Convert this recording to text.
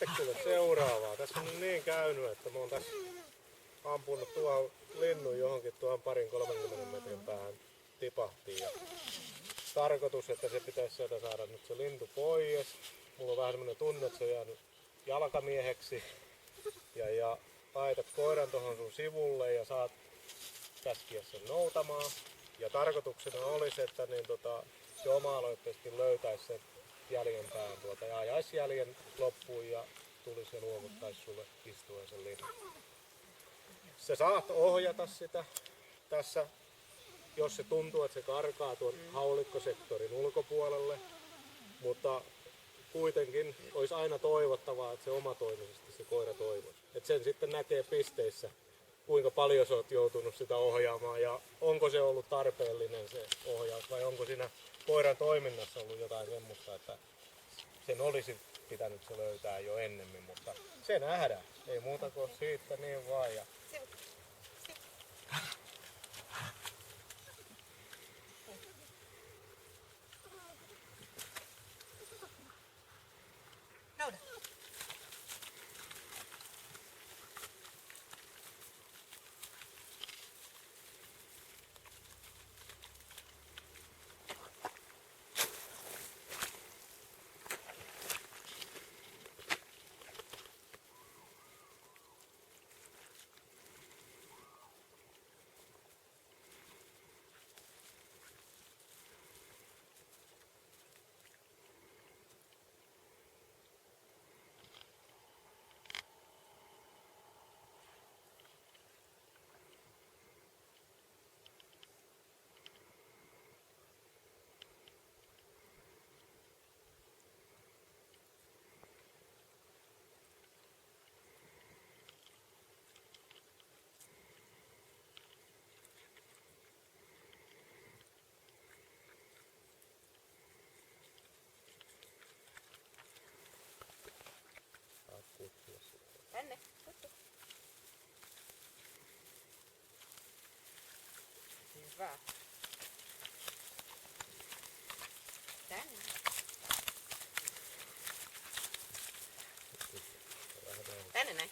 reissulle seuraavaa. Tässä on nyt niin käynyt, että mä oon tässä ampunut tuohon linnun johonkin tuohon 20-30 metrin päähän tipahtiin. Ja tarkoitus, että se pitäisi sieltä saada nyt se lintu pois. Mulla on vähän semmoinen tunne, että se on jäänyt jalkamieheksi. Ja laitat koiran tuohon sun sivulle ja saat käskiä sen noutamaan. Ja tarkoituksena olisi, että niin se oma-aloitteisesti löytäisi sen jäljen pään ja ajaisi jäljen loppuun ja tulisi ja luovuttaisi sulle istuen sen linnun. Sä saat ohjata sitä tässä, jos se tuntuu, että se karkaa tuon haulikkosektorin ulkopuolelle, mutta kuitenkin olisi aina toivottavaa, että se omatoimisesti se koira toivoisi. Että sen sitten näkee pisteissä, kuinka paljon sä oot joutunut sitä ohjaamaan ja onko se ollut tarpeellinen se ohjaus vai onko siinä koiran toiminnassa ollut jotain semmoista, että sen olisi pitänyt se löytää jo ennemmin, mutta se nähdään. Ei muuta kuin siitä niin vaan. Ja Tänne. Hyvä. Tänne. Tänne näin.